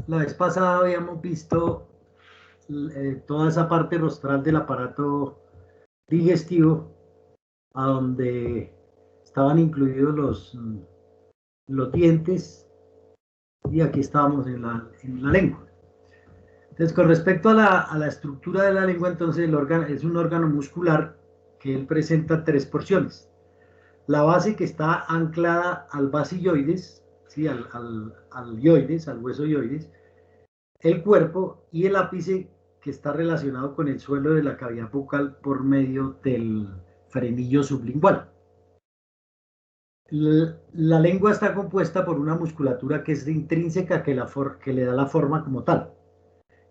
La vez pasada habíamos visto toda esa parte rostral del aparato digestivo, a donde estaban incluidos los dientes, y aquí estábamos en la lengua. Entonces, con respecto a la estructura de la lengua, entonces el órgano es un órgano muscular que él presenta tres porciones. La base, que está anclada al basilloides, ¿sí? al yoides, al hueso yoides, el cuerpo, y el ápice, que está relacionado con el suelo de la cavidad bucal por medio del frenillo sublingual. La lengua está compuesta por una musculatura que es intrínseca, que le da la forma como tal.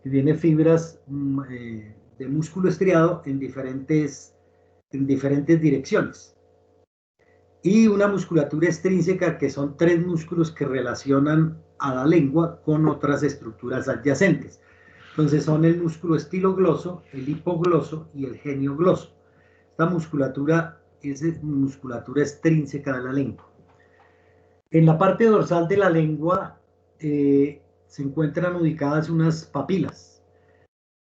Y tiene fibras de músculo estriado en diferentes direcciones. Y una musculatura extrínseca, que son tres músculos que relacionan a la lengua con otras estructuras adyacentes. Entonces son el músculo estilogloso, el hipogloso y el geniogloso. Esta musculatura es musculatura extrínseca de la lengua. En la parte dorsal de la lengua se encuentran ubicadas unas papilas.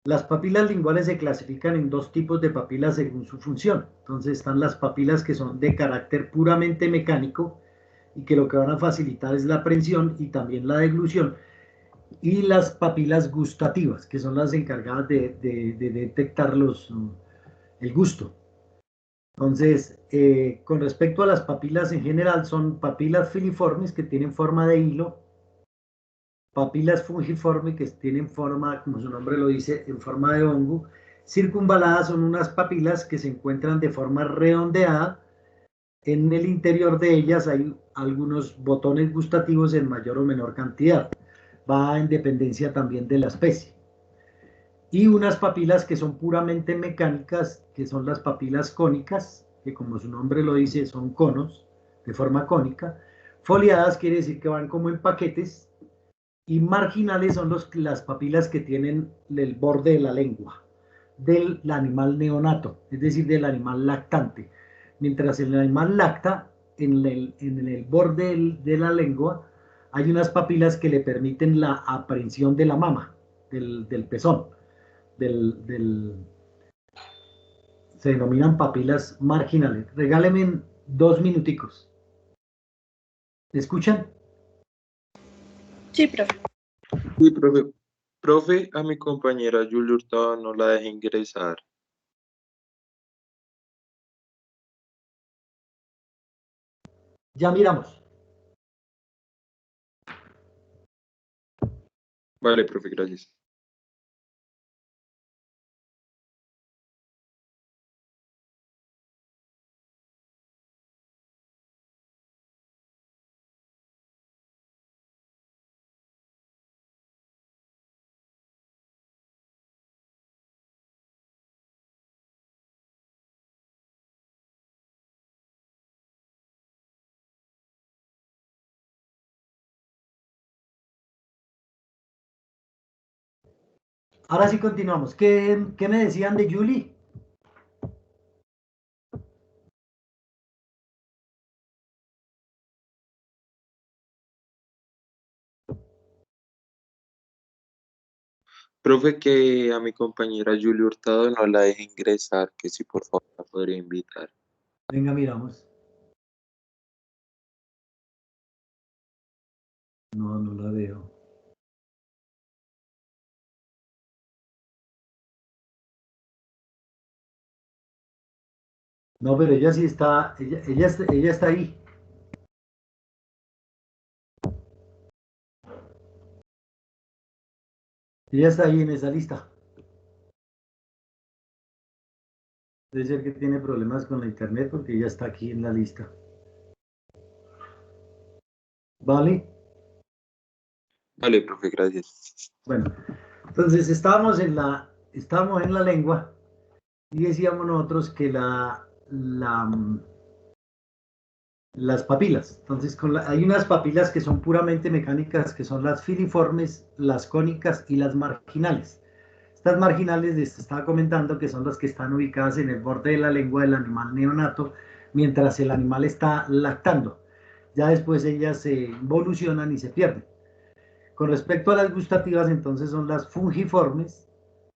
Las papilas linguales se clasifican en dos tipos de papilas según su función. Entonces están las papilas que son de carácter puramente mecánico y que lo que van a facilitar es la aprehensión y también la deglución, y las papilas gustativas, que son las encargadas de detectar el gusto. Entonces, con respecto a las papilas en general, son papilas filiformes, que tienen forma de hilo, papilas fungiformes, que tienen forma, como su nombre lo dice, en forma de hongo. Circunvaladas son unas papilas que se encuentran de forma redondeada. En el interior de ellas hay algunos botones gustativos en mayor o menor cantidad. Va en dependencia también de la especie. Y unas papilas que son puramente mecánicas, que son las papilas cónicas, que como su nombre lo dice, son conos de forma cónica. Foliadas quiere decir que van como en paquetes. Y marginales son las papilas que tienen el borde de la lengua del animal neonato, es decir, del animal lactante. Mientras el animal lacta, en el borde de la lengua hay unas papilas que le permiten la aprehensión de la mama, del pezón, se denominan papilas marginales. Regáleme 2 minuticos. ¿Me escuchan? Sí, profe. Sí, profe. Profe, a mi compañera Julia Hurtado no la deje ingresar. Ya miramos. Vale, profe, gracias. Ahora sí continuamos. ¿Qué me decían de Julie? Profe, que a mi compañera Julia Hurtado no la deje ingresar, que si por favor la podría invitar. Venga, miramos. No, no la veo. No, pero ella sí está, ella está ahí. Ella está ahí en esa lista. Debe ser que tiene problemas con la internet, porque ella está aquí en la lista. ¿Vale? Vale, profe, gracias. Bueno, entonces estábamos en la lengua, y decíamos nosotros que las papilas. Entonces, hay unas papilas que son puramente mecánicas, que son las filiformes, las cónicas y las marginales. Estas marginales, les estaba comentando, que son las que están ubicadas en el borde de la lengua del animal neonato, mientras el animal está lactando. Ya después ellas se involucionan y se pierden. Con respecto a las gustativas, entonces son las fungiformes,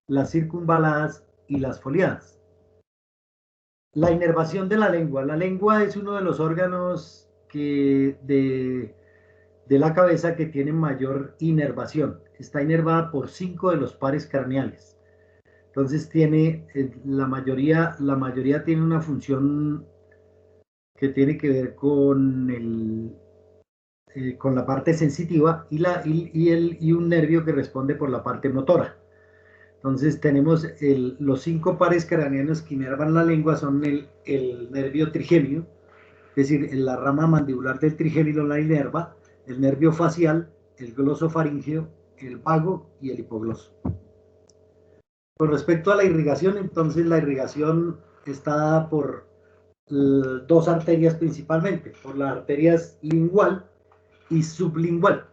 las circunvaladas y las foliadas. La inervación de la lengua. La lengua es uno de los órganos de la cabeza que tiene mayor inervación. Está inervada por 5 de los pares craneales. Entonces tiene, la mayoría tiene una función que tiene que ver con con la parte sensitiva y un nervio que responde por la parte motora. Entonces tenemos los 5 pares craneanos que inervan la lengua son el nervio trigémino, es decir, la rama mandibular del trigémino la inerva, el nervio facial, el glosofaríngeo, el vago y el hipogloso. Con respecto a la irrigación, entonces la irrigación está dada por 2 arterias principalmente, por las arterias lingual y sublingual,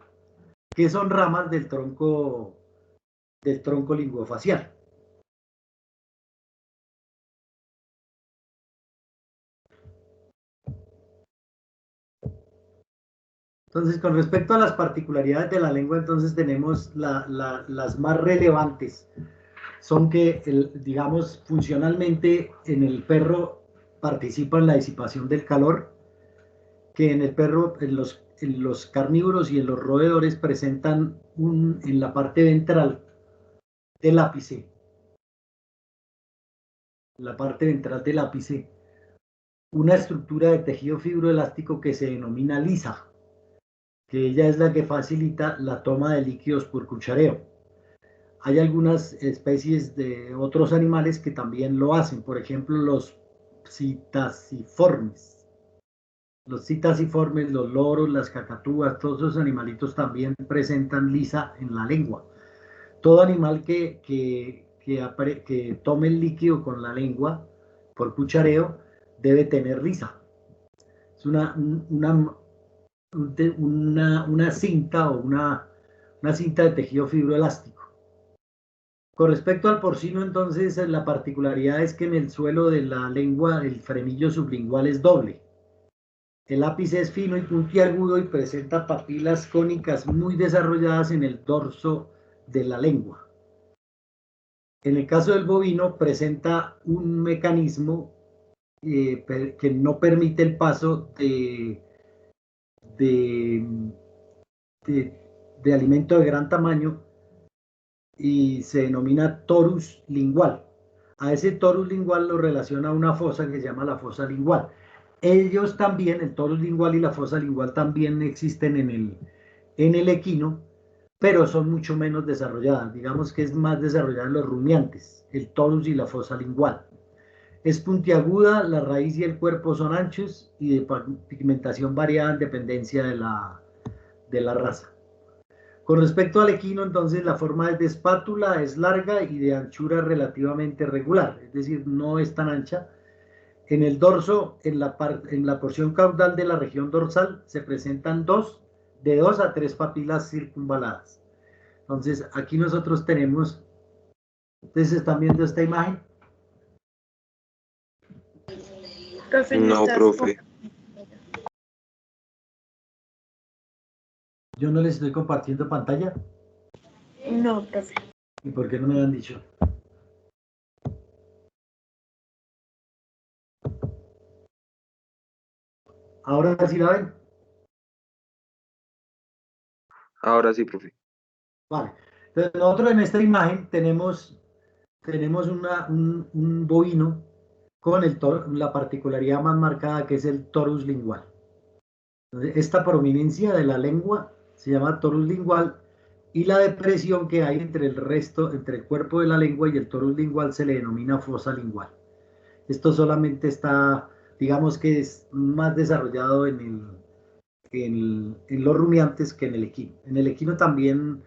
que son ramas del tronco linguofacial. Entonces, con respecto a las particularidades de la lengua, entonces tenemos las más relevantes. Son que, digamos, funcionalmente en el perro participa en la disipación del calor, que en el perro, en los carnívoros y en los roedores presentan en la parte ventral del ápice, una estructura de tejido fibroelástico que se denomina lisa, que ella es la que facilita la toma de líquidos por cuchareo. Hay algunas especies de otros animales que también lo hacen, por ejemplo los citasiformes. Los citasiformes, los loros, las cacatúas, todos esos animalitos también presentan lisa en la lengua. Todo animal que tome el líquido con la lengua por cuchareo debe tener lisa. Es una cinta o una cinta de tejido fibroelástico. Con respecto al porcino, entonces, la particularidad es que en el suelo de la lengua el frenillo sublingual es doble. El ápice es fino y puntiagudo y presenta papilas cónicas muy desarrolladas en el dorso de la lengua. En el caso del bovino, presenta un mecanismo que no permite el paso de alimento de gran tamaño y se denomina torus lingual. A ese torus lingual lo relaciona una fosa que se llama la fosa lingual. Ellos también, el torus lingual y la fosa lingual también existen en el equino, pero son mucho menos desarrolladas. Digamos que es más desarrollada en los rumiantes, el torus y la fosa lingual. Es puntiaguda, la raíz y el cuerpo son anchos y de pigmentación variada en dependencia de la raza. Con respecto al equino, entonces la forma es de espátula, es larga y de anchura relativamente regular, es decir, no es tan ancha. En el dorso, en la porción caudal de la región dorsal, se presentan de 2 a 3 papilas circunvaladas. Entonces, aquí nosotros tenemos, ¿ustedes están viendo esta imagen? Profe, No, profe. Yo no les estoy compartiendo pantalla. No, profe. ¿Y por qué no me han dicho? ¿Ahora sí la ven? Ahora sí, profe. Vale. Entonces, nosotros en esta imagen tenemos un bovino con la particularidad más marcada que es el torus lingual. Entonces, esta prominencia de la lengua se llama torus lingual y la depresión que hay entre el cuerpo de la lengua y el torus lingual se le denomina fosa lingual. Esto solamente está, digamos que es más desarrollado en los rumiantes que en el equino. En el equino también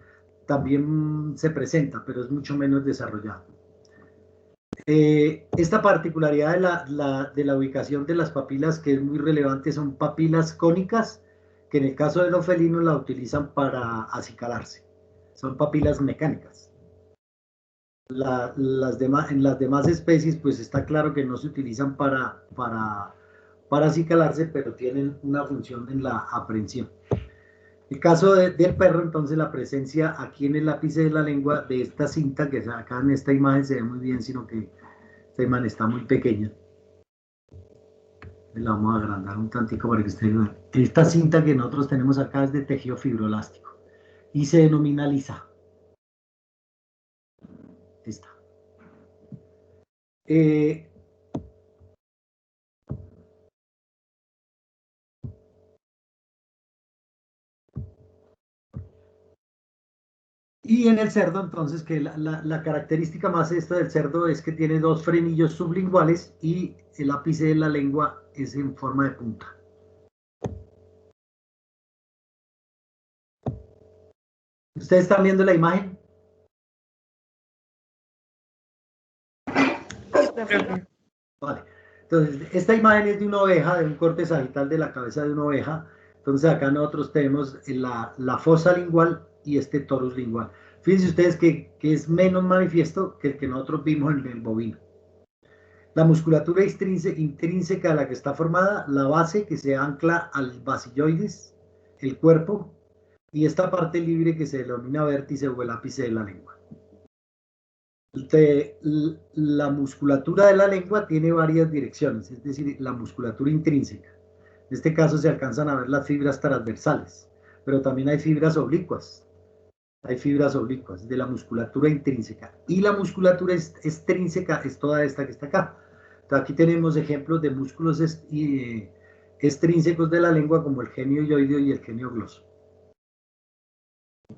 se presenta, pero es mucho menos desarrollado. Esta particularidad de la ubicación de las papilas, que es muy relevante, son papilas cónicas, que en el caso de los felinos la utilizan para acicalarse. Son papilas mecánicas. En las demás especies, pues está claro que no se utilizan para acicalarse, pero tienen una función en la aprehensión. El caso del perro, entonces la presencia aquí en el ápice de la lengua de esta cinta, que acá en esta imagen se ve muy bien, sino que esta imagen está muy pequeña. La vamos a agrandar un tantico para que ustedes vean. Esta cinta que nosotros tenemos acá es de tejido fibroelástico y se denomina lisa. Esta. Y en el cerdo, entonces, que la característica más esta del cerdo es que tiene dos frenillos sublinguales y el ápice de la lengua es en forma de punta. ¿Ustedes están viendo la imagen? Vale. Entonces, esta imagen es de una oveja, de un corte sagital de la cabeza de una oveja. Entonces, acá nosotros tenemos la fosa lingual y este torus lingual. Fíjense ustedes que es menos manifiesto que el que nosotros vimos en el bovino. La musculatura intrínseca de la que está formada, la base que se ancla al basiloides, el cuerpo, y esta parte libre que se denomina vértice o el ápice de la lengua. La musculatura de la lengua tiene varias direcciones, es decir, la musculatura intrínseca. En este caso se alcanzan a ver las fibras transversales, pero también hay fibras oblicuas. Hay fibras oblicuas de la musculatura intrínseca. Y la musculatura extrínseca es toda esta que está acá. Entonces, aquí tenemos ejemplos de músculos extrínsecos de la lengua como el genio ioideo y el genio gloso.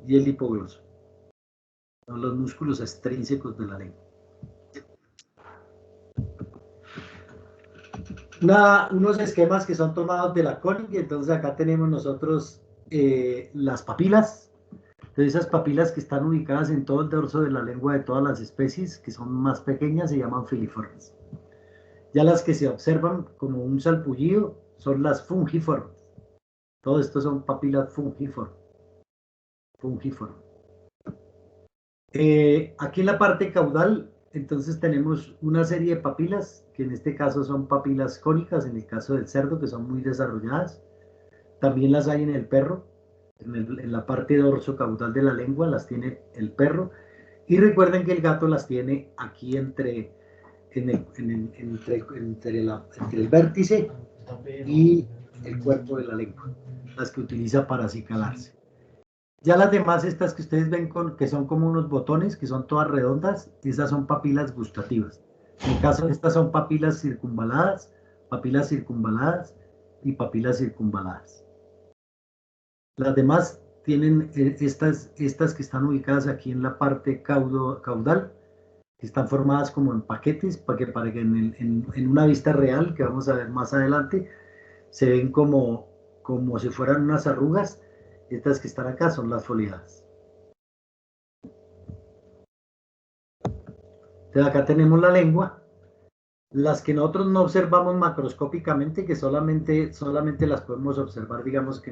Y el hipogloso. Son los músculos extrínsecos de la lengua. Unos esquemas que son tomados de la Koenig, entonces acá tenemos nosotros las papilas. Entonces esas papilas que están ubicadas en todo el dorso de la lengua de todas las especies, que son más pequeñas, se llaman filiformes. Ya las que se observan como un salpullido son las fungiformes. Todo esto son papilas fungiformes. Aquí en la parte caudal, entonces tenemos una serie de papilas, que en este caso son papilas cónicas, en el caso del cerdo, que son muy desarrolladas. También las hay en el perro, en la parte dorso caudal de la lengua, las tiene el perro. Y recuerden que el gato las tiene aquí entre el vértice y el cuerpo de la lengua, las que utiliza para acicalarse. Ya las demás, estas que ustedes ven que son como unos botones, que son todas redondas, esas son papilas gustativas. En el caso de estas son papilas circunvaladas y papilas circunvaladas. Las demás tienen estas que están ubicadas aquí en la parte caudal, que están formadas como en paquetes, para que en una vista real, que vamos a ver más adelante, se ven como si fueran unas arrugas. Estas que están acá son las foliadas. Entonces acá tenemos la lengua. Las que nosotros no observamos macroscópicamente, que solamente las podemos observar, digamos que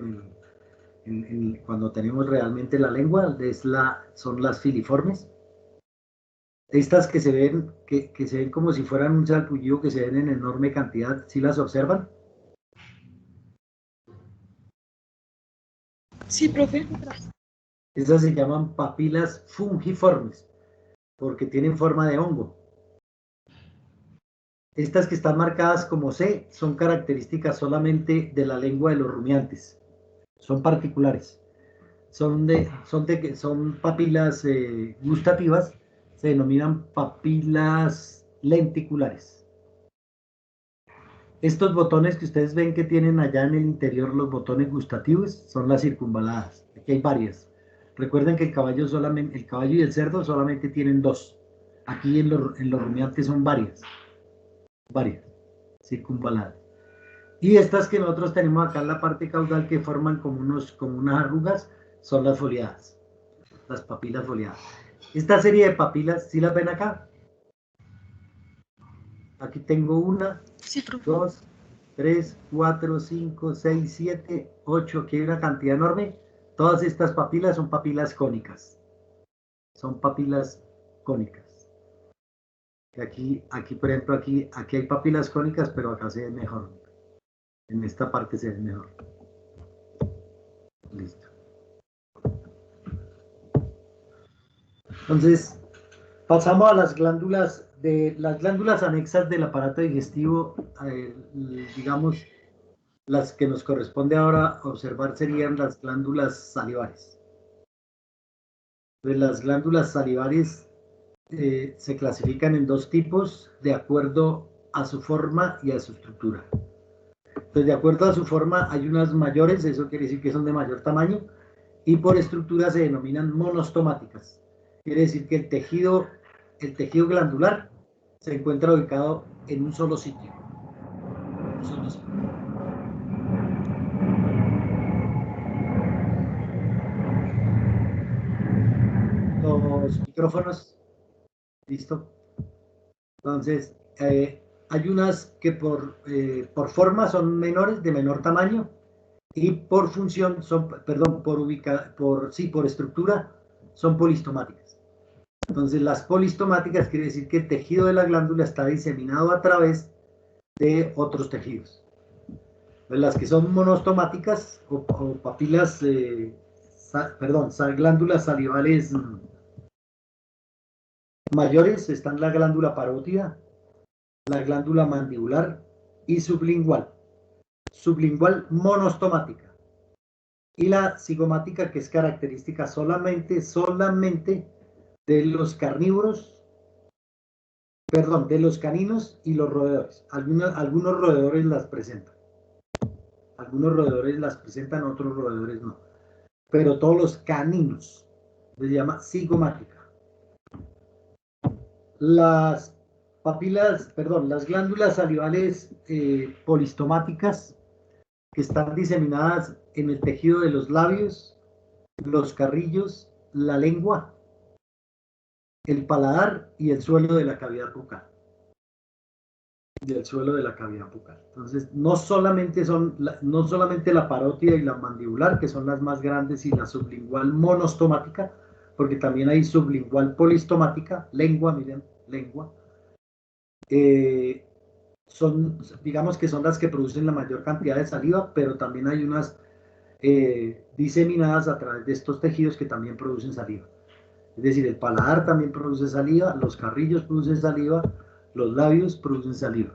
cuando tenemos realmente la lengua, son las filiformes. Estas que se ven, que se ven como si fueran un salpullido, que se ven en enorme cantidad, ¿sí las observan? Sí, profe. Estas se llaman papilas fungiformes, porque tienen forma de hongo. Estas que están marcadas como C son características solamente de la lengua de los rumiantes. Son particulares. Son papilas gustativas, se denominan papilas lenticulares. Estos botones que ustedes ven que tienen allá en el interior, los botones gustativos, son las circunvaladas. Aquí hay varias. Recuerden que el caballo y el cerdo solamente tienen dos. Aquí en los rumiantes son varias circunvaladas. Y estas que nosotros tenemos acá en la parte caudal, que forman como unas arrugas, son las foliadas, las papilas foliadas. Esta serie de papilas, ¿sí las ven acá? Aquí tengo 1, 2, 3, 4, 5, 6, 7, 8, aquí hay una cantidad enorme. Todas estas papilas son papilas cónicas. Son papilas cónicas. Aquí por ejemplo, aquí hay papilas cónicas, pero acá se ve mejor. En esta parte se ve mejor. Listo. Entonces, pasamos a las glándulas anexas del aparato digestivo, digamos, las que nos corresponde ahora observar serían las glándulas salivares. Entonces, las glándulas salivares se clasifican en dos tipos de acuerdo a su forma y a su estructura. Entonces, de acuerdo a su forma, hay unas mayores, eso quiere decir que son de mayor tamaño, y por estructura se denominan monostomáticas. Quiere decir que el tejido glandular se encuentra ubicado en un solo sitio. Los micrófonos, listo. Entonces, hay unas que por forma son menores, de menor tamaño, y por función son, perdón, por estructura son polistomáticas. Entonces, las polistomáticas quiere decir que el tejido de la glándula está diseminado a través de otros tejidos. Entonces, las que son monostomáticas o papilas, glándulas salivales mayores, están la glándula parótida, la glándula mandibular y sublingual. Sublingual monostomática. Y la cigomática, que es característica solamente de los carnívoros, perdón, de los caninos y los roedores. Algunos roedores las presentan. Algunos roedores las presentan, otros roedores no. Pero todos los caninos se llama cigomática. Las glándulas salivales polistomáticas, que están diseminadas en el tejido de los labios, los carrillos, la lengua, el paladar y el suelo de la cavidad bucal. Entonces, no solamente la parótida y la mandibular, que son las más grandes, y la sublingual monostomática, porque también hay sublingual polistomática, lengua, miren, lengua. Digamos que son las que producen la mayor cantidad de saliva, pero también hay unas diseminadas a través de estos tejidos que también producen saliva. Es decir, el paladar también produce saliva, los carrillos producen saliva, los labios producen saliva.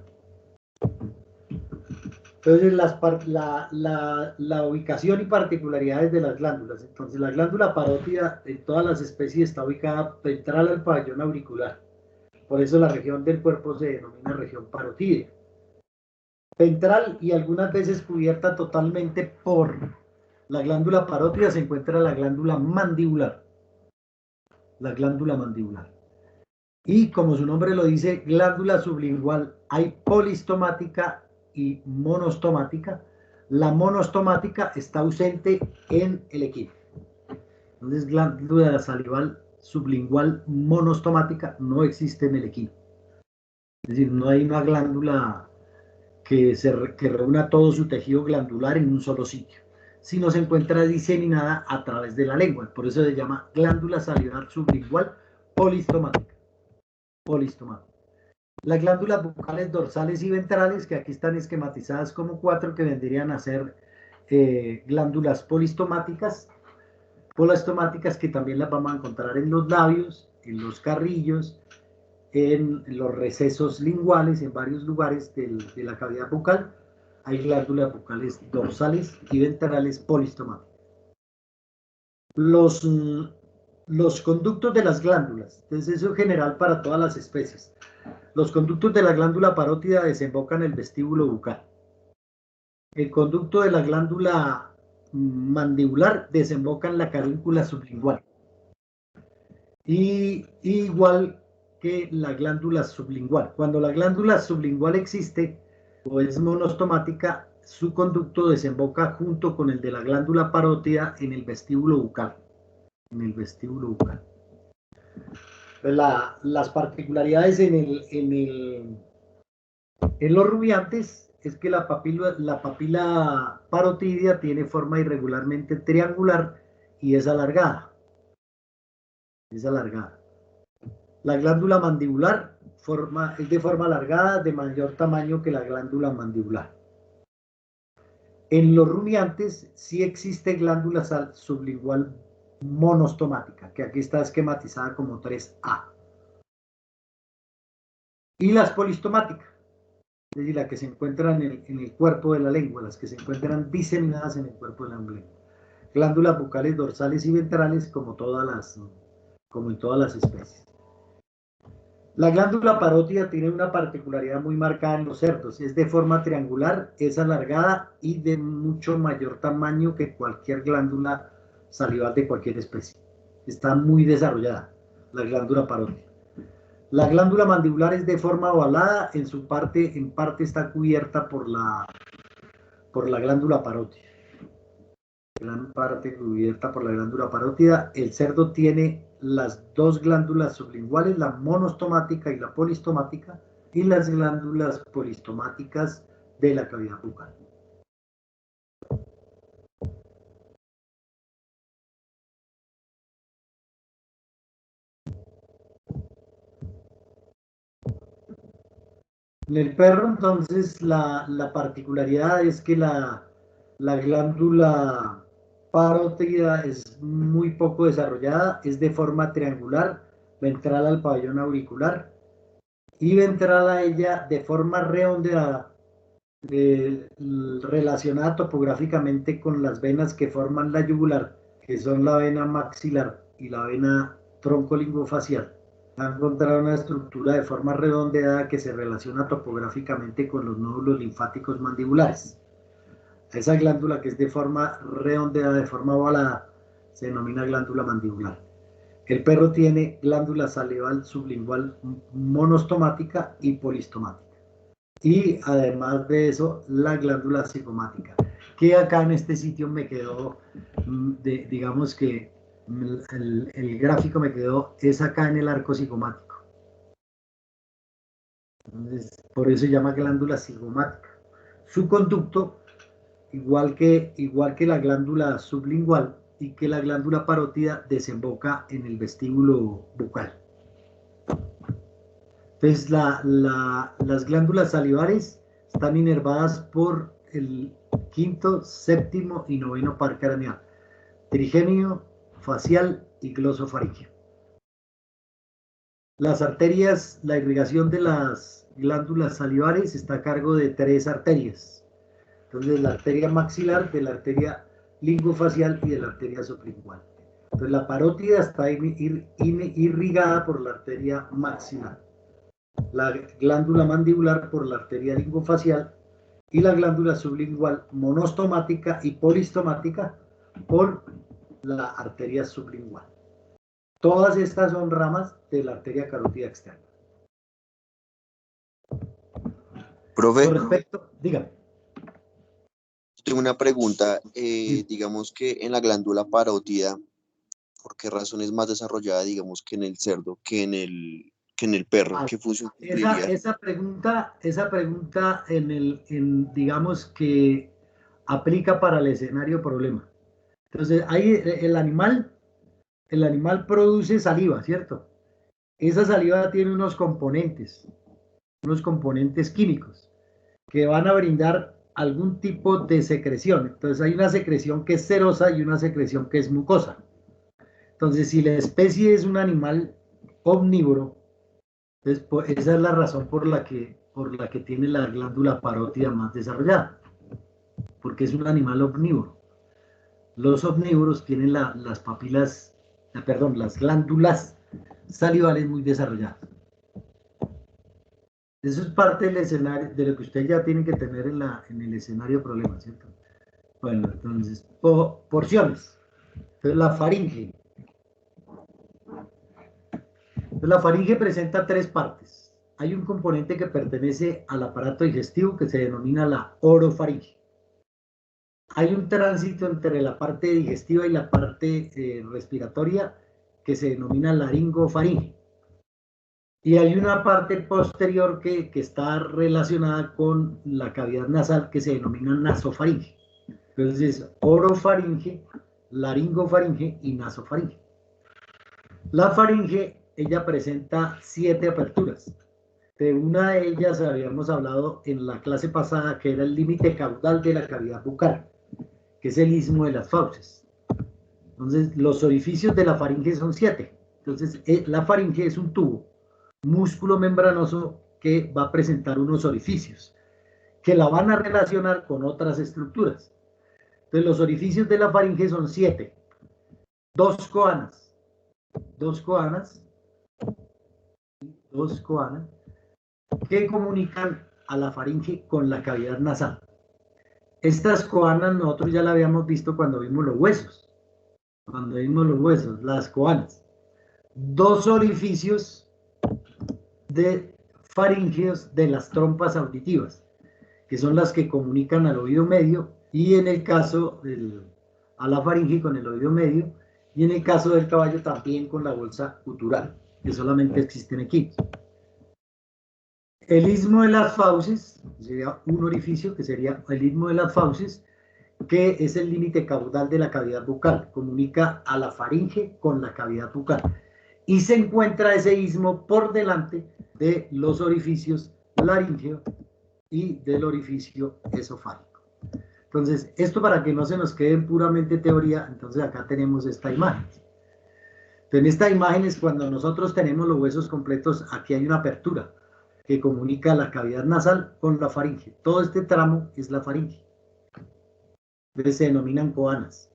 Entonces, la ubicación y particularidades de las glándulas. Entonces, la glándula parótida en todas las especies está ubicada ventral al pabellón auricular. Por eso la región del cuerpo se denomina región parotídea. Ventral y algunas veces cubierta totalmente por la glándula parótida se encuentra la glándula mandibular. La glándula mandibular. Y como su nombre lo dice, glándula sublingual, hay polistomática y monostomática. La monostomática está ausente en el equino. Entonces, glándula salival sublingual monostomática no existe en el equino. Es decir, no hay una glándula que reúna todo su tejido glandular en un solo sitio, sino se encuentra diseminada a través de la lengua. Por eso se llama glándula salivar sublingual polistomática. Las glándulas bucales dorsales y ventrales, que aquí están esquematizadas como 4, que vendrían a ser glándulas polistomáticas, que también las vamos a encontrar en los labios, en los carrillos, en los recesos linguales, en varios lugares de la cavidad bucal. Hay glándulas bucales dorsales y ventrales polistomáticas. Los conductos de las glándulas, entonces eso es general para todas las especies. Los conductos de la glándula parótida desembocan en el vestíbulo bucal. El conducto de la glándula mandibular desemboca en la caríncula sublingual. Y igual que la glándula sublingual. Cuando la glándula sublingual existe o es monostomática, su conducto desemboca junto con el de la glándula parótida en el vestíbulo bucal. Las particularidades en los rumiantes es que la papila parotidia tiene forma irregularmente triangular y es alargada. La glándula mandibular es de forma alargada, de mayor tamaño que la glándula mandibular. En los rumiantes sí existe glándula sublingual monostomática, que aquí está esquematizada como 3A. Y las polistomáticas, es decir, las que se encuentran en el cuerpo de la lengua, las que se encuentran diseminadas en el cuerpo de la lengua. Glándulas bucales dorsales y ventrales, como en todas las especies. La glándula parótida tiene una particularidad muy marcada en los cerdos. Es de forma triangular, es alargada y de mucho mayor tamaño que cualquier glándula salival de cualquier especie. Está muy desarrollada la glándula parótida. La glándula mandibular es de forma ovalada, en parte está cubierta por la glándula parótida. Gran parte cubierta por la glándula parótida. El cerdo tiene las dos glándulas sublinguales, la monostomática y la polistomática, y las glándulas polistomáticas de la cavidad bucal. En el perro, entonces, la particularidad es que la glándula parótida es muy poco desarrollada, es de forma triangular, ventral al pabellón auricular y ventral a ella de forma redondeada, relacionada topográficamente con las venas que forman la yugular, que son la vena maxilar y la vena troncolinguofacial. Ha encontrado una estructura de forma redondeada que se relaciona topográficamente con los nódulos linfáticos mandibulares. Esa glándula que es de forma redondeada, de forma ovalada, se denomina glándula mandibular. El perro tiene glándula salival sublingual monostomática y polistomática. Y además de eso, la glándula cigomática, que acá en este sitio me quedó, digamos que el gráfico me quedó, es acá en el arco cigomático. Entonces, por eso se llama glándula cigomática. Su conducto, igual que la glándula sublingual y que la glándula parótida, desemboca en el vestíbulo bucal. Entonces, las glándulas salivares están inervadas por el quinto, séptimo y noveno par craneal, trigémino, facial y glosofaríngeo. Las arterias, la irrigación de las glándulas salivares está a cargo de 3 arterias. Entonces, la arteria maxilar, de la arteria lingofacial y de la arteria sublingual. Entonces, la parótida está irrigada por la arteria maxilar, la glándula mandibular por la arteria lingofacial y la glándula sublingual monostomática y polistomática por la arteria sublingual. Todas estas son ramas de la arteria carótida externa. Profe, Con respecto, dígame. tengo una pregunta. Sí. Digamos que en la glándula parótida, ¿por qué razón es más desarrollada, digamos, que en el cerdo, que en el perro? ¿Qué función cumpliría? Esa pregunta digamos que aplica para el escenario problema. Entonces, ahí el animal produce saliva, ¿cierto? Esa saliva tiene unos componentes químicos que van a brindar algún tipo de secreción. Entonces, hay una secreción que es serosa y una secreción que es mucosa. Entonces, si la especie es un animal omnívoro, entonces, esa es la razón por la que tiene la glándula parótida más desarrollada, porque es un animal omnívoro. Los omnívoros tienen las papilas, las glándulas salivales muy desarrolladas. Eso es parte del escenario, de lo que usted ya tiene que tener en el escenario problema, ¿cierto? Bueno, entonces, porciones. Entonces, la faringe. Entonces, la faringe presenta 3 partes. Hay un componente que pertenece al aparato digestivo que se denomina la orofaringe. Hay un tránsito entre la parte digestiva y la parte respiratoria que se denomina laringofaringe. Y hay una parte posterior que está relacionada con la cavidad nasal que se denomina nasofaringe. Entonces, orofaringe, laringofaringe y nasofaringe. La faringe, ella presenta 7 aperturas. De una de ellas habíamos hablado en la clase pasada, que era el límite caudal de la cavidad bucal, que es el istmo de las fauces. Entonces, los orificios de la faringe son 7. Entonces, la faringe es un tubo, músculo membranoso que va a presentar unos orificios que la van a relacionar con otras estructuras. Entonces, los orificios de la faringe son 7. Dos coanas, que comunican a la faringe con la cavidad nasal. Estas coanas nosotros ya la habíamos visto cuando vimos los huesos. Las coanas. Dos orificios de faringeos de las trompas auditivas, que son las que comunican al oído medio, y en el caso a la faringe con el oído medio, y en el caso del caballo también con la bolsa gutural, que solamente existen aquí. El istmo de las fauces sería un orificio, que sería el istmo de las fauces, que es el límite caudal de la cavidad bucal, comunica a la faringe con la cavidad bucal, y se encuentra ese istmo por delante de los orificios laríngeo y del orificio esofágico. Entonces, esto para que no se nos quede en puramente teoría, entonces acá tenemos esta imagen. Entonces, en esta imagen es cuando nosotros tenemos los huesos completos, aquí hay una apertura que comunica la cavidad nasal con la faringe. Todo este tramo es la faringe. Entonces se denominan coanas.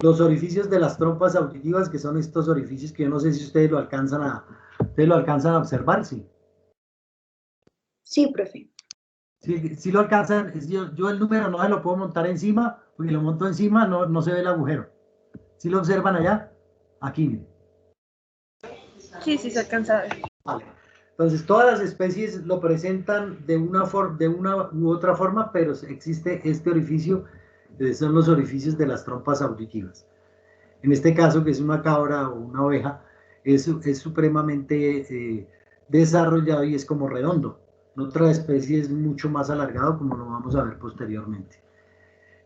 Los orificios de las trompas auditivas, que son estos orificios que yo no sé si ustedes lo alcanzan a observar, ¿sí? Sí, profe. Si lo alcanzan, yo el número no se lo puedo montar encima, porque lo monto encima, no se ve el agujero. ¿Sí lo observan allá? Aquí, miren. Sí, se alcanza a ver. Vale. Entonces, todas las especies lo presentan de una u otra forma, pero existe este orificio, son los orificios de las trompas auditivas. En este caso, que es una cabra o una oveja, es supremamente desarrollado y es como redondo. En otra especie es mucho más alargado, como lo vamos a ver posteriormente.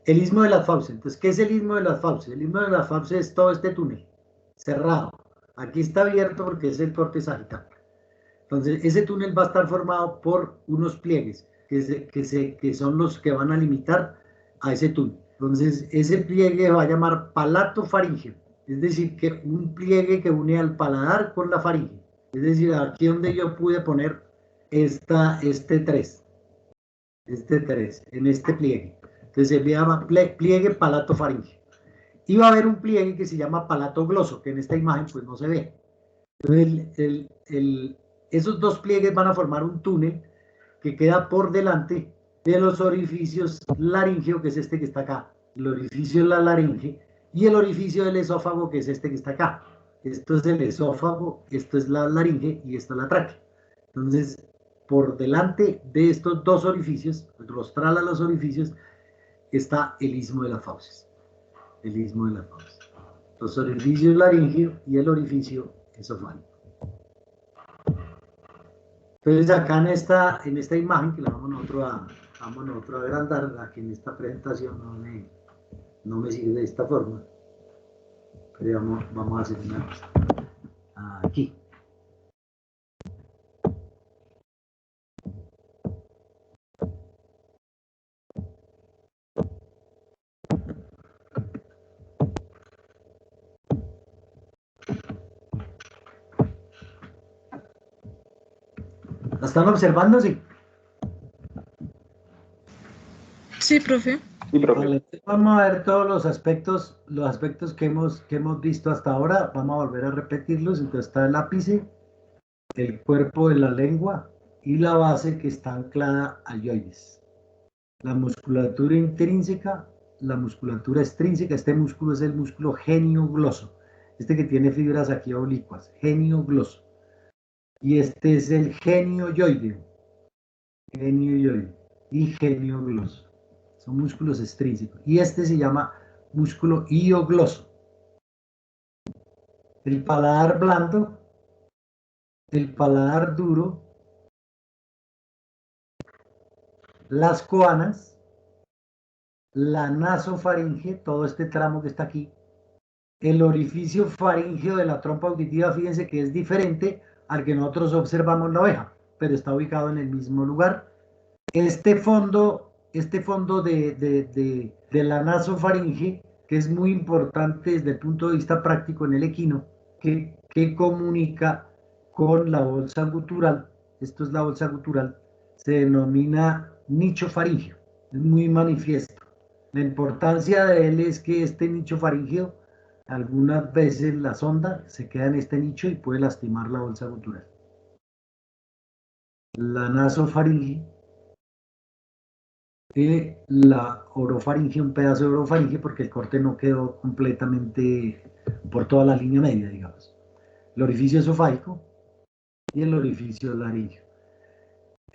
El istmo de las fauces. Entonces, ¿qué es el istmo de las fauces? El istmo de las fauces es todo este túnel cerrado. Aquí está abierto porque es el corte sagital. Entonces, ese túnel va a estar formado por unos pliegues que son los que van a limitar a ese túnel. Entonces, ese pliegue va a llamar palato faríngeo, es decir, que un pliegue que une al paladar con la faringe. Es decir, aquí donde yo pude poner este 3, en este pliegue. Entonces, se llama pliegue palato faríngeo. Y va a haber un pliegue que se llama palato gloso, que en esta imagen pues no se ve. Entonces, esos dos pliegues van a formar un túnel que queda por delante de los orificios laríngeo, que es este que está acá, el orificio de la laringe, y el orificio del esófago, que es este que está acá. Esto es el esófago, esto es la laringe y esto es la tráquea. Entonces, por delante de estos dos orificios, rostral a los orificios, está el istmo de las fauces. El istmo de las fauces. Los orificios laríngeo y el orificio esofágico. Entonces acá en esta imagen, que la vamos nosotros a agrandar, aquí en esta presentación no me sirve de esta forma, pero vamos a hacer una cosa. Aquí. ¿La están observando? Sí. Sí, profe. Vale, vamos a ver todos los aspectos que hemos visto hasta ahora. Vamos a volver a repetirlos. Entonces está el ápice, el cuerpo de la lengua y la base que está anclada al yoides. La musculatura intrínseca, la musculatura extrínseca. Este músculo es el músculo geniogloso. Este que tiene fibras aquí oblicuas, geniogloso. Y este es el genioyoideo y geniogloso. Son músculos extrínsecos. Y este se llama músculo iogloso. El paladar blando, el paladar duro, las coanas, la nasofaringe, todo este tramo que está aquí, el orificio faríngeo de la trompa auditiva, fíjense que es diferente al que nosotros observamos en la oveja, pero está ubicado en el mismo lugar. Este fondo de la nasofaringe, que es muy importante desde el punto de vista práctico en el equino, que comunica con la bolsa gutural. Esto es la bolsa gutural, se denomina nicho faríngeo, es muy manifiesto. La importancia de él es que este nicho faríngeo, algunas veces la sonda se queda en este nicho y puede lastimar la bolsa gutural. La nasofaringe y la orofaringe, un pedazo de orofaringe, porque el corte no quedó completamente por toda la línea media, digamos. El orificio esofágico y el orificio laríngeo.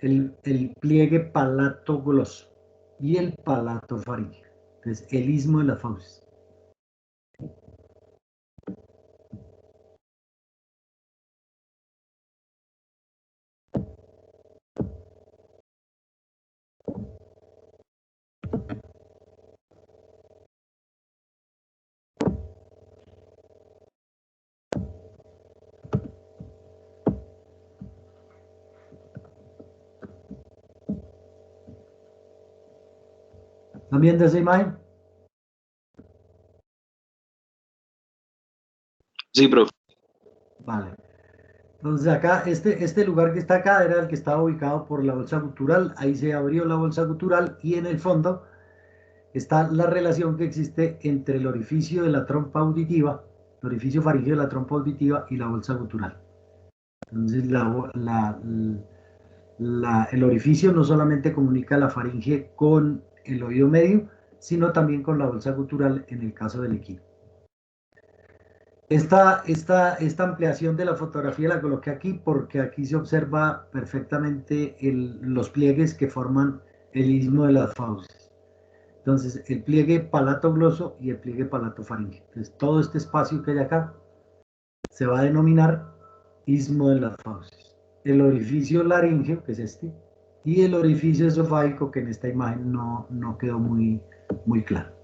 El pliegue palatogloso y el palatofaríngeo. Entonces, el istmo de las fauces. ¿Están viendo esa imagen? Sí, profe. Vale. Entonces acá, este lugar que está acá era el que estaba ubicado por la bolsa gutural. Ahí se abrió la bolsa gutural y en el fondo está la relación que existe entre el orificio de la trompa auditiva, el orificio faríngeo de la trompa auditiva y la bolsa gutural. Entonces el orificio no solamente comunica la faringe con el oído medio, sino también con la bolsa gutural en el caso del equino. Esta ampliación de la fotografía la coloqué aquí porque aquí se observa perfectamente los pliegues que forman el istmo de las fauces. Entonces, el pliegue palatogloso y el pliegue palatofaríngeo. Entonces, todo este espacio que hay acá se va a denominar istmo de las fauces. El orificio laríngeo, que es este, y el orificio esofágico, que en esta imagen no quedó muy claro.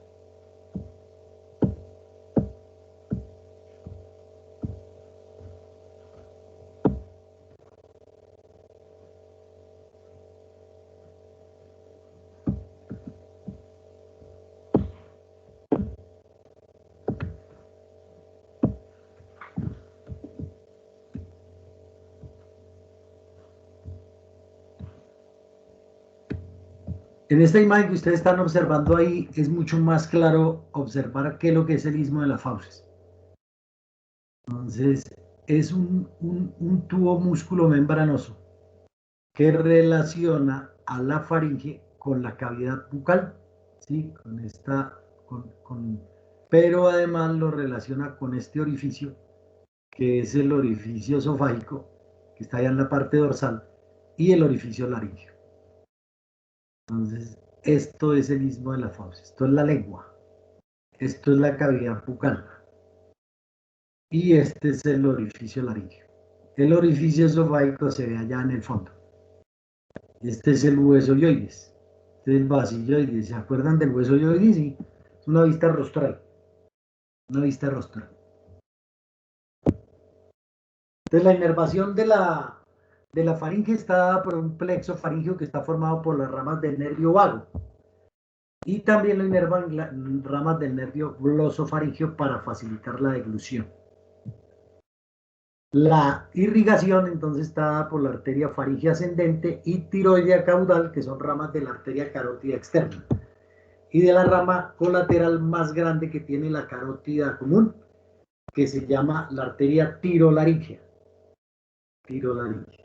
En esta imagen que ustedes están observando ahí, es mucho más claro observar qué es lo que es el istmo de las fauces. Entonces, es un tubo músculo membranoso que relaciona a la faringe con la cavidad bucal, ¿sí? Pero además lo relaciona con este orificio, que es el orificio esofágico, que está allá en la parte dorsal, y el orificio laríngeo. Entonces, esto es el istmo de las fauces, esto es la lengua, esto es la cavidad bucal, y este es el orificio laríngeo. El orificio esofágico se ve allá en el fondo. Este es el hueso yoides, este es el basilloides. ¿Se acuerdan del hueso yoides? Sí, es una vista rostral. Una vista rostral. Entonces, la inervación de la faringe está dada por un plexo faríngeo que está formado por las ramas del nervio vago. Y también lo inervan ramas del nervio glosofaríngeo para facilitar la deglución. La irrigación entonces está dada por la arteria faríngea ascendente y tiroidea caudal, que son ramas de la arteria carótida externa, y de la rama colateral más grande que tiene la carótida común, que se llama la arteria tirolaríngea. Tirolaríngea.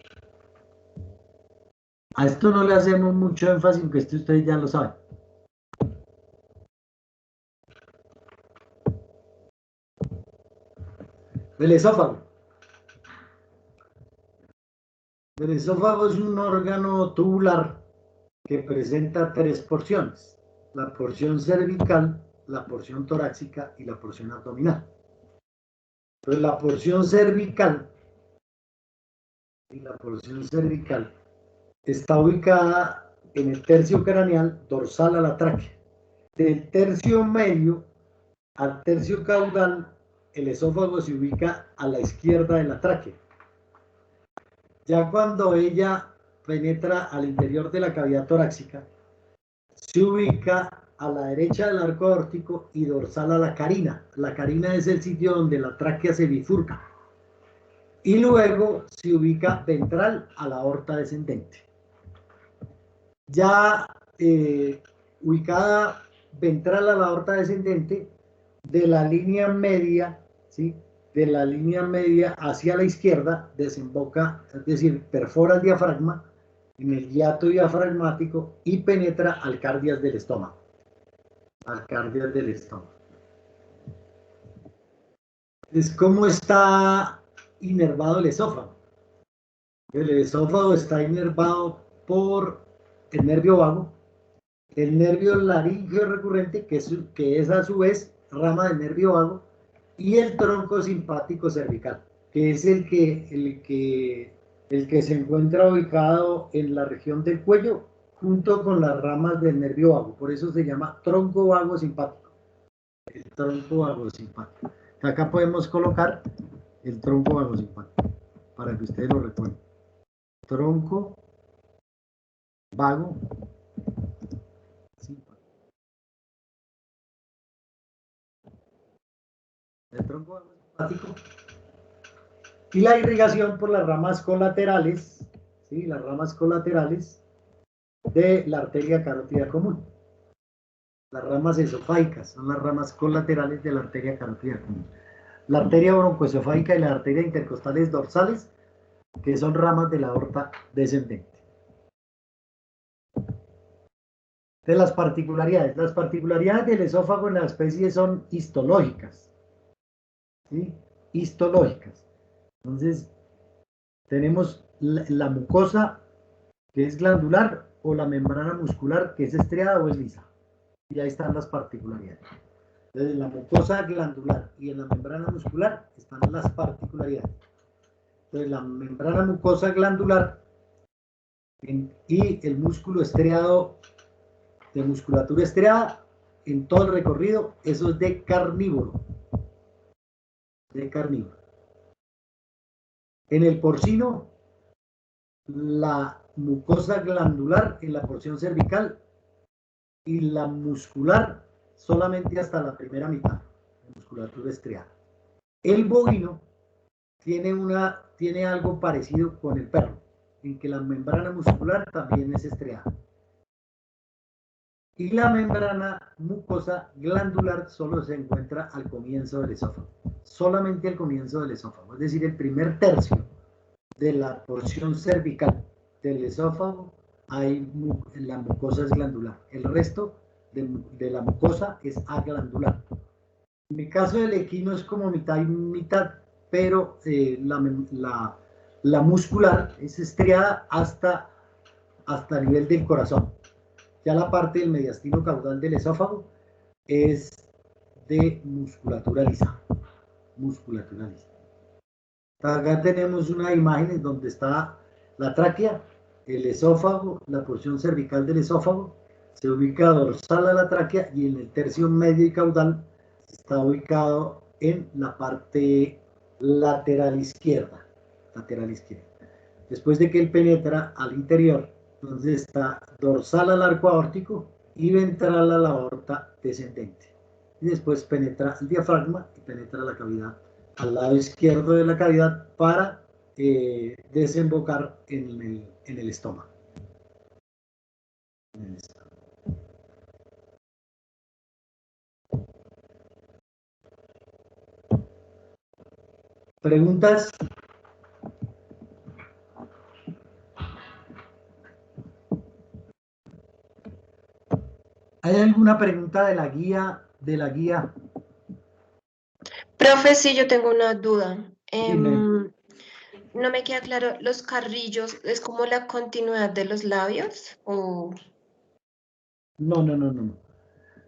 A esto no le hacemos mucho énfasis, porque esto ustedes ya lo saben. El esófago. El esófago es un órgano tubular que presenta tres porciones: la porción cervical, la porción torácica y la porción abdominal. Entonces, la porción cervical está ubicada en el tercio craneal dorsal a la tráquea. Del tercio medio al tercio caudal, el esófago se ubica a la izquierda de la tráquea. Ya cuando ella penetra al interior de la cavidad torácica, se ubica a la derecha del arco aórtico y dorsal a la carina. La carina es el sitio donde la tráquea se bifurca. Y luego se ubica ventral a la aorta descendente. Ya ubicada ventral a la aorta descendente, de la línea media, ¿sí? De la línea media hacia la izquierda desemboca, es decir, perfora el diafragma en el hiato diafragmático y penetra al cardias del estómago. Al cardias del estómago. Es como está inervado el esófago. El esófago está inervado por el nervio vago, el nervio laríngeo recurrente, que es a su vez rama del nervio vago, y el tronco simpático cervical, que es el que se encuentra ubicado en la región del cuello, junto con las ramas del nervio vago. Por eso se llama tronco vago simpático. El tronco vago simpático. Acá podemos colocar el tronco vago simpático, para que ustedes lo recuerden. Tronco vago simpático. El tronco vago simpático y la irrigación por las ramas colaterales, ¿sí? Las ramas colaterales de la arteria carótida común. Las ramas esofágicas son las ramas colaterales de la arteria carótida común. La arteria broncoesofágica y la arteria intercostales dorsales, que son ramas de la aorta descendente. De las particularidades del esófago en la especie son histológicas, ¿sí? Histológicas. Entonces, tenemos la mucosa, que es glandular, o la membrana muscular, que es estriada o es lisa. Y ahí están las particularidades. Entonces, en la mucosa glandular y en la membrana muscular están las particularidades. Entonces, la membrana mucosa glandular y el músculo estriado, de musculatura estriada, en todo el recorrido, eso es de carnívoro. De carnívoro. En el porcino, la mucosa glandular en la porción cervical y la muscular solamente hasta la primera mitad, de musculatura estriada. El bovino tiene algo parecido con el perro, en que la membrana muscular también es estriada. Y la membrana mucosa glandular solo se encuentra al comienzo del esófago, solamente al comienzo del esófago, es decir, el primer tercio de la porción cervical del esófago la mucosa es glandular, el resto de la mucosa es aglandular. En el caso del equino es como mitad y mitad, pero la muscular es estriada hasta el nivel del corazón. Ya la parte del mediastino caudal del esófago es de musculatura lisa. Musculatura lisa. Acá tenemos una imagen donde está la tráquea, el esófago, la porción cervical del esófago, se ubica dorsal a la tráquea y en el tercio medio y caudal está ubicado en la parte lateral izquierda. Lateral izquierda. Después de que él penetra al interior, entonces está dorsal al arco aórtico y ventral a la aorta descendente. Y después penetra el diafragma y penetra la cavidad al lado izquierdo de la cavidad para desembocar en el estómago. ¿Preguntas? ¿Hay alguna pregunta de la guía? Profe, sí, yo tengo una duda. Dime. No me queda claro, ¿los carrillos es como la continuidad de los labios? ¿O? No.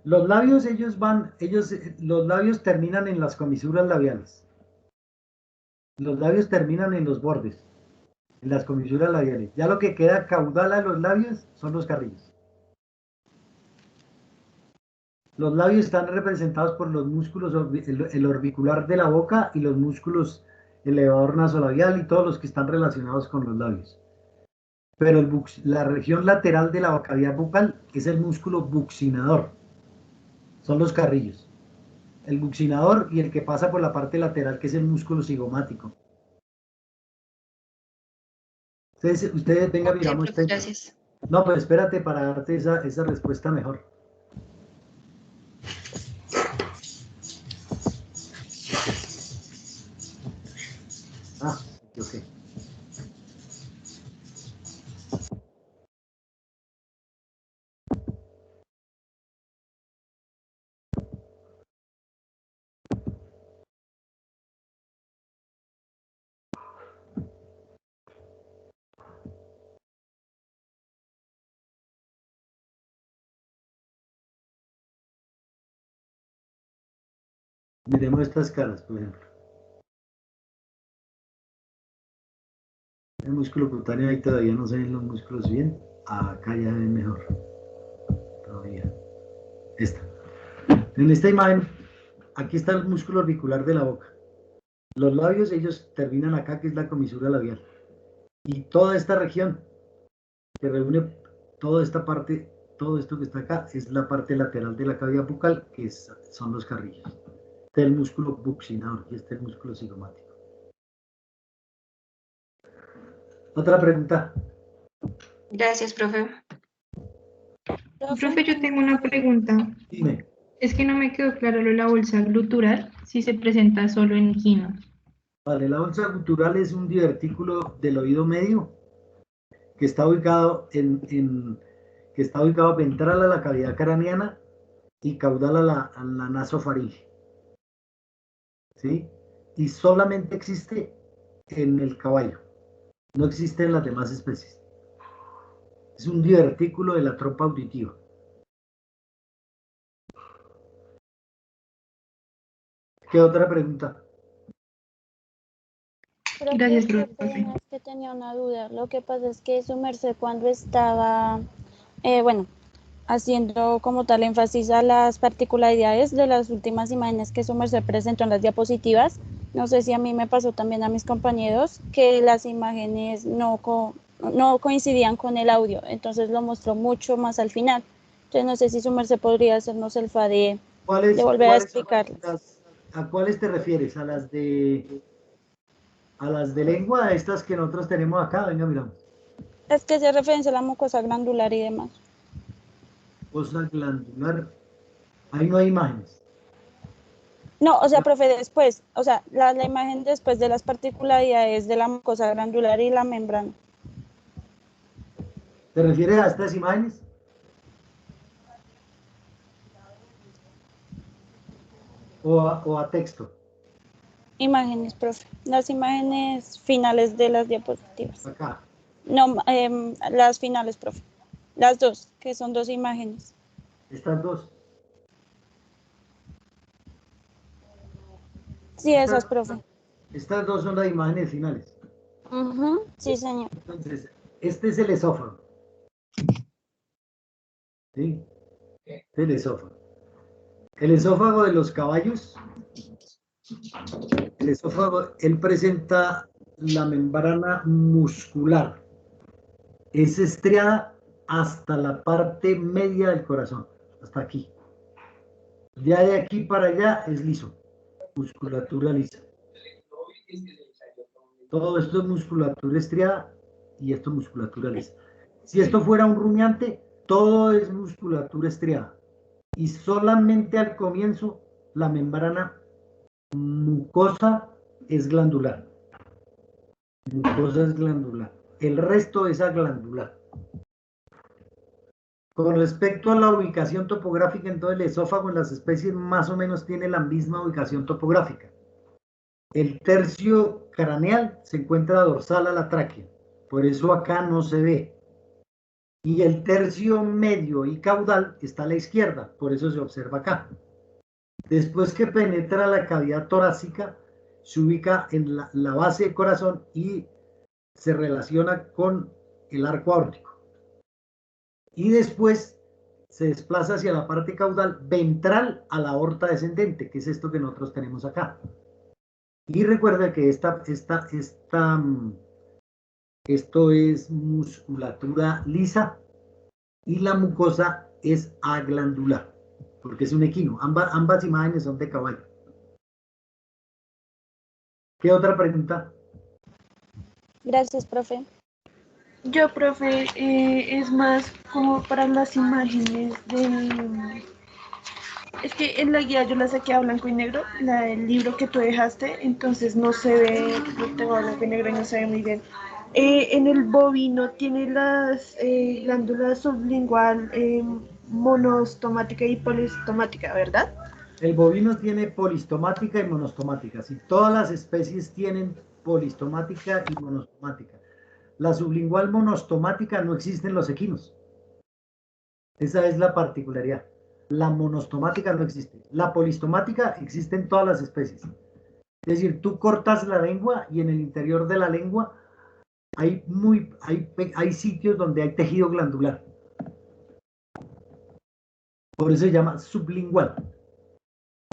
Los labios, los labios terminan en las comisuras labiales. Los labios terminan en los bordes, en las comisuras labiales. Ya lo que queda caudal a los labios son los carrillos. Los labios están representados por los músculos, el orbicular de la boca y los músculos elevador nasolabial y todos los que están relacionados con los labios. Pero la región lateral de la cavidad bucal es el músculo buccinador. Son los carrillos. El buccinador y el que pasa por la parte lateral, que es el músculo cigomático. Ustedes venga, Ok, miramos profe, gracias. No, pero espérate para darte esa respuesta mejor. Ah, ok. Miremos estas caras, por ejemplo. El músculo cutáneo ahí todavía no se ven los músculos bien. Acá ya ven mejor. Todavía. Esta. En esta imagen, aquí está el músculo orbicular de la boca. Los labios, ellos terminan acá, que es la comisura labial. Y toda esta región que reúne toda esta parte, todo esto que está acá, es la parte lateral de la cavidad bucal, que son los carrillos. Este es el músculo buccinador y este es el músculo cigomático. Otra pregunta. Gracias, profe. Profe, yo tengo una pregunta. Dime. Es que no me quedó claro lo de la bolsa glutural, si se presenta solo en equinos. Vale, la bolsa gutural es un divertículo del oído medio que está ubicado ventral a la cavidad craneana y caudal a la nasofaringe. ¿Sí? Y solamente existe en el caballo, no existe en las demás especies. Es un divertículo de la trompa auditiva. ¿Qué otra pregunta? Gracias, Profe, profe. es que tenía una duda. Lo que pasa es que su merced cuando estaba, haciendo como tal énfasis a las particularidades de las últimas imágenes que su merced presentó en las diapositivas, no sé si a mí me pasó también a mis compañeros, que las imágenes no coincidían con el audio, entonces lo mostró mucho más al final. Entonces no sé si su merced podría hacernos el favor de volver a explicarlas. ¿A cuáles te refieres? ¿A las de lengua? ¿A estas que nosotros tenemos acá? Venga, miramos. Es que se referencia a la mucosa glandular y demás. Mucosa glandular. Ahí no hay imágenes. No, o sea, profe, después, o sea, la imagen después de las particularidades de la mucosa glandular y la membrana. ¿Te refieres a estas imágenes? ¿O a texto? Imágenes, profe. Las imágenes finales de las diapositivas. Acá. No, las finales, profe. Las dos, que son dos imágenes. Estas dos. Sí, esas, profe. Estas dos son las imágenes finales. Sí, señor. Entonces, este es el esófago. ¿Sí? El esófago. El esófago de los caballos, el esófago, él presenta la membrana muscular. Es estriada hasta la parte media del corazón, hasta aquí. Ya de aquí para allá es liso, musculatura lisa. Todo esto es musculatura estriada y esto es musculatura lisa. Si esto fuera un rumiante, todo es musculatura estriada. Y solamente al comienzo la membrana mucosa es glandular. Mucosa es glandular. El resto es aglandular. Con respecto a la ubicación topográfica, entonces el esófago en las especies más o menos tiene la misma ubicación topográfica. El tercio craneal se encuentra dorsal a la tráquea, por eso acá no se ve. Y el tercio medio y caudal está a la izquierda, por eso se observa acá. Después que penetra la cavidad torácica, se ubica en la base del corazón y se relaciona con el arco aórtico. Y después se desplaza hacia la parte caudal ventral a la aorta descendente, que es esto que nosotros tenemos acá. Y recuerda que esto es musculatura lisa y la mucosa es aglandular. porque es un equino. Ambas imágenes son de caballo. ¿Qué otra pregunta? Gracias, profe. Yo, profe, es más como para las imágenes del... Es que en la guía yo la saqué a blanco y negro, el libro que tú dejaste, entonces no se ve, lo tengo a blanco y negro y no se ve muy bien. En el bovino tiene las glándulas sublingual monostomática y polistomática, ¿verdad? El bovino tiene polistomática y monostomática. Si todas las especies tienen polistomática y monostomática. La sublingual monostomática no existe en los equinos. Esa es la particularidad. La monostomática no existe. La polistomática existe en todas las especies. Es decir, tú cortas la lengua y en el interior de la lengua hay sitios donde hay tejido glandular. Por eso se llama sublingual,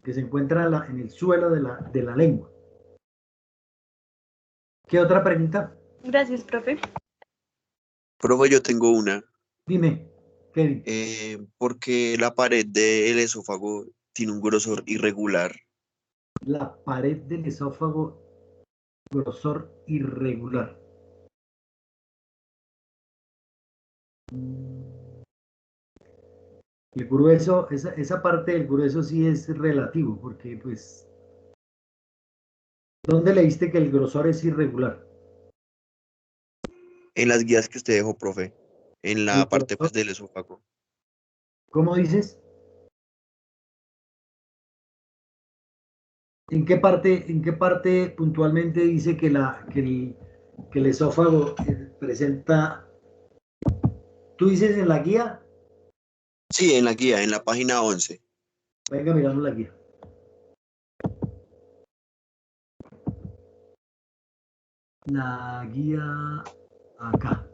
que se encuentra en el suelo de la lengua. ¿Qué otra pregunta? Gracias, profe. Profe, yo tengo una. Dime, Kevin. ¿Por qué la pared del esófago tiene un grosor irregular? La pared del esófago, grosor irregular. El grueso, esa parte del grueso sí es relativo, porque pues, ¿dónde leíste que el grosor es irregular? En las guías que usted dejó, profe, en la parte pues, del esófago. ¿Cómo dices? ¿En qué parte puntualmente dice que el esófago presenta? ¿Tú dices en la guía? Sí, en la guía, en la página 11. Venga, miramos la guía. La guía acá.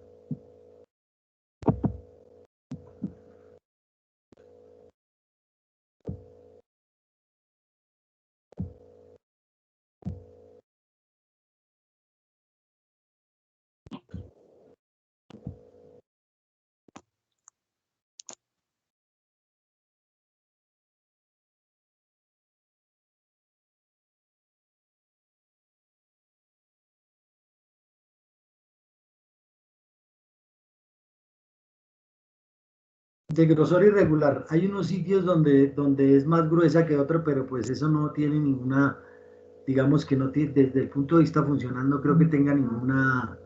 De grosor irregular. Hay unos sitios donde es más gruesa que otro, pero pues eso no tiene ninguna, digamos que no tiene, desde el punto de vista funcional, no creo que tenga ninguna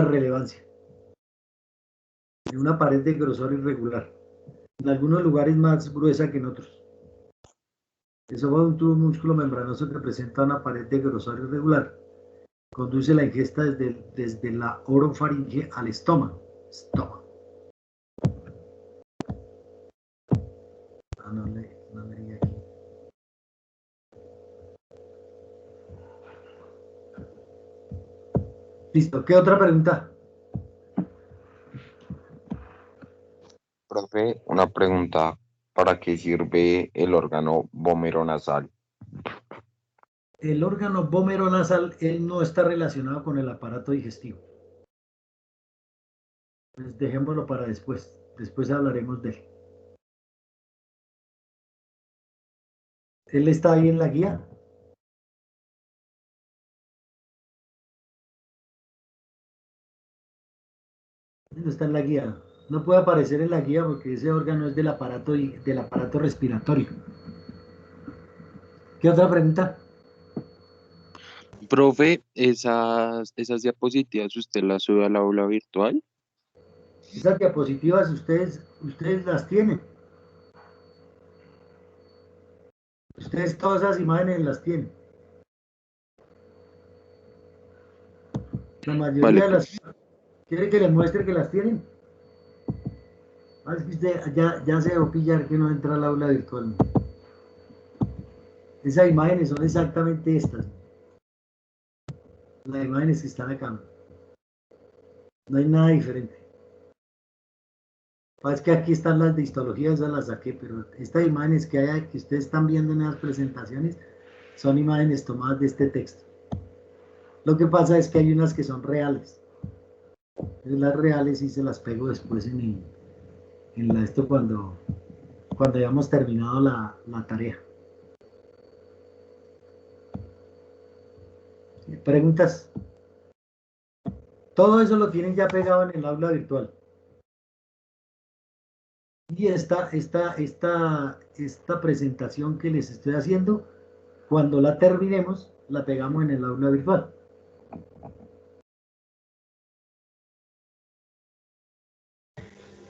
relevancia. Es una pared de grosor irregular. En algunos lugares más gruesa que en otros. El esófago es un tubo músculo membranoso que presenta una pared de grosor irregular. Conduce la ingesta desde la orofaringe al estómago. No leí aquí. Listo, ¿qué otra pregunta? Profe, una pregunta. ¿Para qué sirve el órgano vomeronasal? El órgano vomeronasal, él no está relacionado con el aparato digestivo. Pues dejémoslo para después. Después hablaremos de él. ¿Él está ahí en la guía? No está en la guía. No puede aparecer en la guía porque ese órgano es del aparato respiratorio. ¿Qué otra pregunta? Profe, esas diapositivas usted las sube al aula virtual. Esas diapositivas ustedes las tienen. Ustedes todas esas imágenes las tienen. La mayoría Vale, de las... ¿Quiere que les muestre que las tienen? Ah, es que usted ya se dejó pillar que no entra al aula virtual. Esas imágenes son exactamente estas. Las imágenes que están acá. No hay nada diferente. Es que aquí están las de histología, esas las saqué, pero estas imágenes que ustedes están viendo en las presentaciones son imágenes tomadas de este texto. Lo que pasa es que hay unas que son reales. Entonces, las reales sí se las pego después esto cuando cuando hayamos terminado la tarea. ¿Preguntas? Todo eso lo tienen ya pegado en el aula virtual. Y esta presentación que les estoy haciendo, cuando la terminemos, la pegamos en el aula virtual.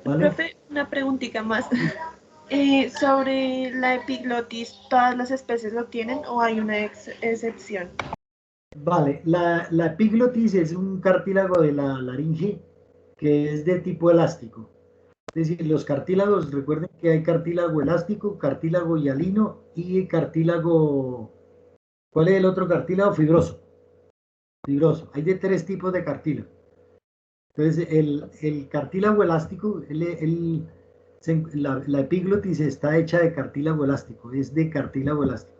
¿Vale? Profe, una preguntita más. Sobre la epiglotis, ¿todas las especies lo tienen o hay una excepción? Vale, la epiglotis es un cartílago de la laringe que es de tipo elástico. Es decir, los cartílagos, recuerden que hay cartílago elástico, cartílago hialino y cartílago, ¿cuál es el otro cartílago? Fibroso. Fibroso. Hay de 3 tipos de cartílago. Entonces, el cartílago elástico, la epiglotis está hecha de cartílago elástico, es de cartílago elástico.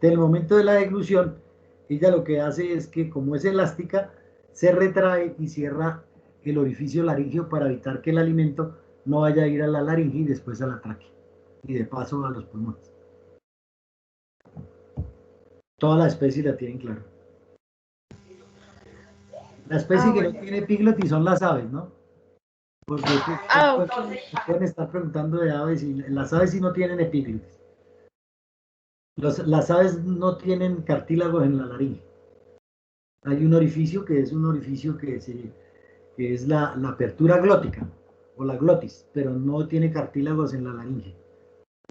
En el momento de la deglución, ella lo que hace es que, como es elástica, se retrae y cierra el orificio laríngeo para evitar que el alimento no vaya a ir a la laringe y después a la tráquea, y de paso a los pulmones. Toda la especie la tienen claro. La especie que no tiene epiglotis son las aves, ¿no? Porque pueden estar preguntando de aves y las aves sí no tienen epiglotis. Las aves no tienen cartílagos en la laringe. Hay un orificio que es que es la apertura glótica o la glotis, pero no tiene cartílagos en la laringe,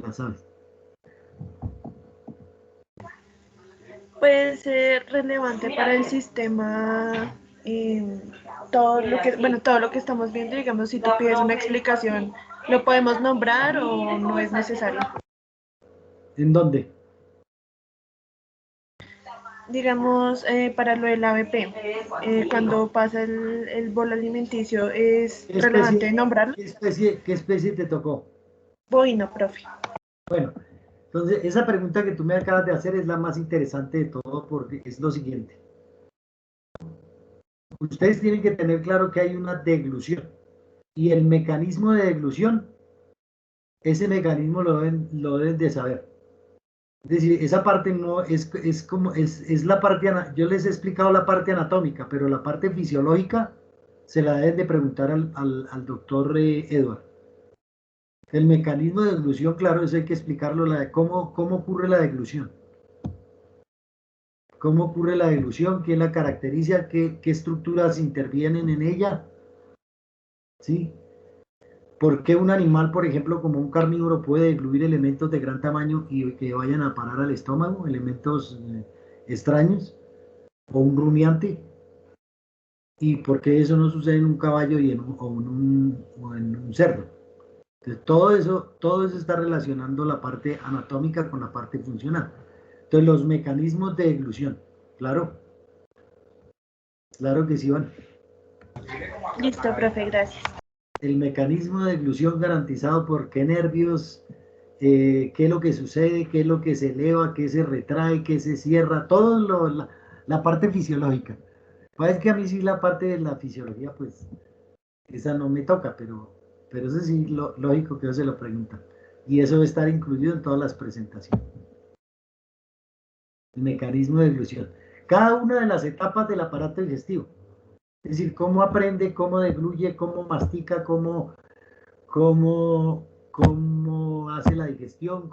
las aves. Puede ser relevante para el sistema todo lo que estamos viendo. Digamos, si tú pides una explicación, ¿lo podemos nombrar o no es necesario? ¿En dónde? Digamos, para lo del ABP, cuando pasa el bolo alimenticio, ¿es relevante nombrarlo? ¿Qué especie te tocó? Bovino, profe. Bueno, entonces esa pregunta que tú me acabas de hacer es la más interesante de todo, porque es lo siguiente. Ustedes tienen que tener claro que hay una deglución, y el mecanismo de deglución, ese mecanismo lo deben de saber. Es decir, esa parte no es la parte, yo les he explicado la parte anatómica, pero la parte fisiológica se la deben de preguntar al doctor Edward. El mecanismo de deglución, claro, eso hay que explicarlo, cómo ocurre la deglución. ¿Cómo ocurre la deglución? ¿Quién la caracteriza? ¿Qué estructuras intervienen en ella? ¿Sí? ¿Por qué un animal, por ejemplo, como un carnívoro, puede degluir elementos de gran tamaño y que vayan a parar al estómago, elementos extraños, o un rumiante? ¿Y por qué eso no sucede en un caballo y en un cerdo? Entonces, todo eso está relacionando la parte anatómica con la parte funcional. Entonces, los mecanismos de deglución, claro que sí van. Listo, profe, gracias. El mecanismo de deglución garantizado por qué nervios, qué es lo que sucede, qué es lo que se eleva, qué se retrae, qué se cierra, todo la parte fisiológica. Pues es que a mí sí la parte de la fisiología, pues, esa no me toca, pero eso sí, lógico que eso se lo preguntan. Y eso debe estar incluido en todas las presentaciones. El mecanismo de deglución. Cada una de las etapas del aparato digestivo. Es decir, cómo aprende, cómo degluye, cómo mastica, cómo hace la digestión,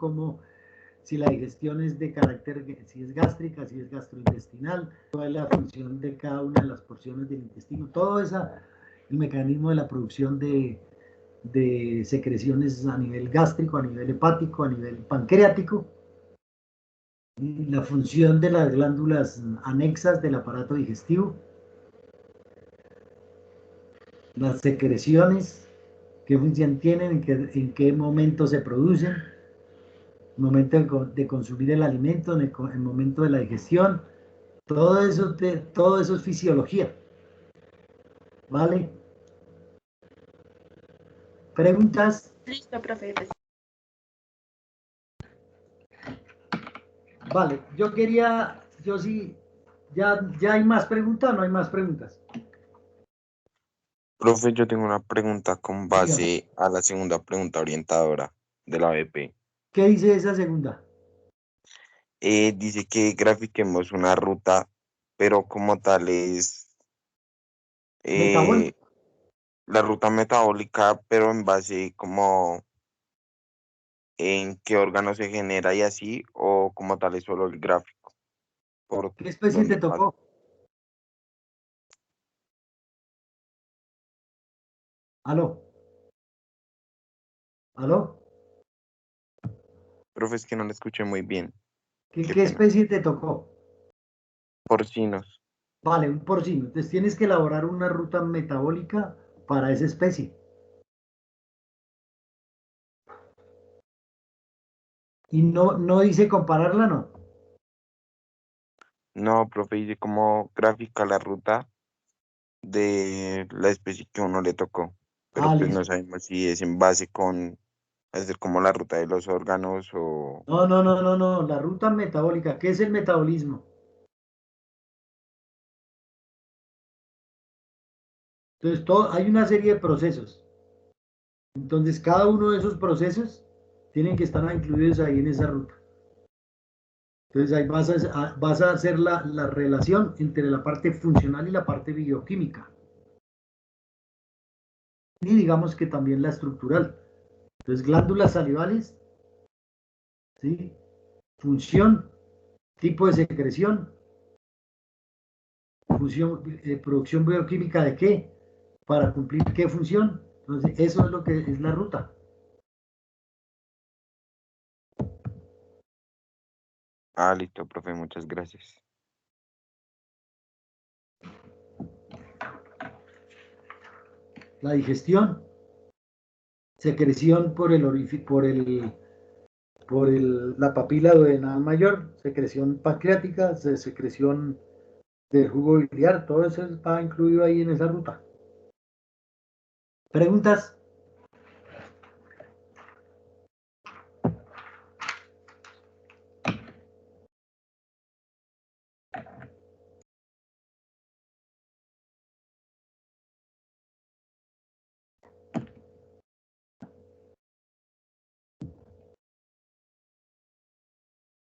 si la digestión es de carácter, si es gástrica, si es gastrointestinal, cuál es la función de cada una de las porciones del intestino, todo eso, el mecanismo de la producción de secreciones a nivel gástrico, a nivel hepático, a nivel pancreático, y la función de las glándulas anexas del aparato digestivo, las secreciones, qué función tienen, en qué momento se producen, el momento de consumir el alimento, en el momento de la digestión, todo eso es fisiología. ¿Vale? ¿Preguntas? Listo, profe. Vale, yo sí, ¿ya hay más preguntas o no hay más preguntas? Profe, yo tengo una pregunta con base a la segunda pregunta orientadora. de la BP. ¿Qué dice esa segunda? Dice que grafiquemos una ruta, pero como tal es Metabólica. la ruta metabólica, pero en base como en qué órgano se genera y así, o como tal es solo el gráfico. Por ¿Qué especie te dónde pasa. tocó? ¿Aló? ¿Aló? Profe, es que no le escuché muy bien. ¿Qué Qué pena. especie te tocó? Porcinos. Vale, un porcino. Entonces tienes que elaborar una ruta metabólica para esa especie. Y no dice compararla, no. No, profe, dice cómo grafica la ruta de la especie que uno le tocó. Pero pues no Listo. sabemos si es en base con hacer como la ruta de los órganos o... No. La ruta metabólica. ¿Qué es el metabolismo? Entonces, hay una serie de procesos. Entonces, cada uno de esos procesos tienen que estar incluidos ahí en esa ruta. Entonces, ahí vas a hacer la relación entre la parte funcional y la parte bioquímica. Y digamos que también la estructural. Entonces, glándulas salivales, ¿sí? Función, tipo de secreción, producción bioquímica de qué, para cumplir qué función. Entonces, eso es lo que es la ruta. Listo, profe, muchas gracias. La digestión, secreción la papila duodenal mayor, secreción pancreática, secreción del jugo biliar, todo eso está incluido ahí en esa ruta. ¿Preguntas?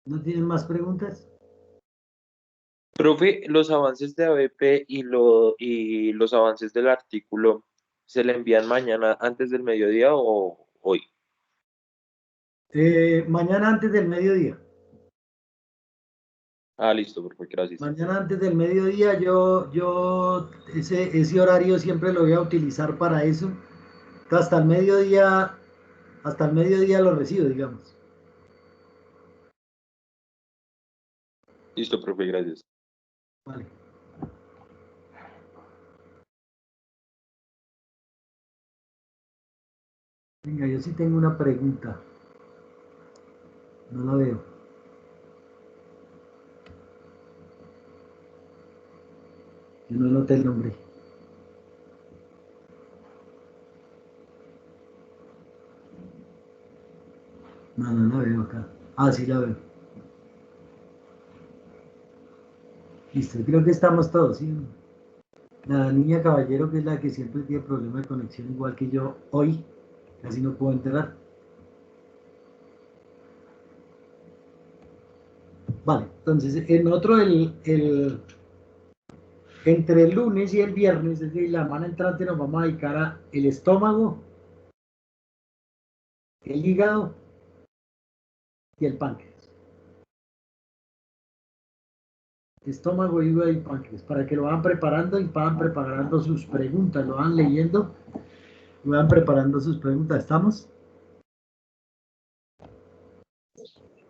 ¿No tienen más preguntas? Profe, los avances de ABP y los avances del artículo, ¿se le envían mañana antes del mediodía o hoy? Mañana antes del mediodía. Listo, profe, gracias. Mañana antes del mediodía ese horario siempre lo voy a utilizar para eso. Hasta el mediodía lo recibo, digamos. Listo, profe, gracias. Vale. Venga, yo sí tengo una pregunta. No la veo. Yo no noté el nombre. No la veo acá. Sí la veo. Listo, creo que estamos todos, ¿sí? La niña caballero, que es la que siempre tiene problema de conexión, igual que yo hoy, casi no puedo enterar. Vale, entonces en otro, entre el lunes y el viernes, es decir, la semana entrante, nos vamos a dedicar a el estómago, el hígado y el páncreas. Estómago, hígado y páncreas, para que lo van preparando y van preparando sus preguntas, lo van leyendo y van preparando sus preguntas. ¿Estamos?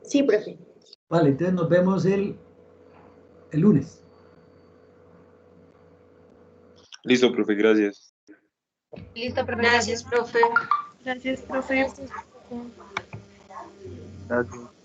Sí, profe. Vale, entonces nos vemos el lunes. Listo, profe, gracias. Listo, profe. Gracias, profe. Gracias, profe. Gracias. Gracias.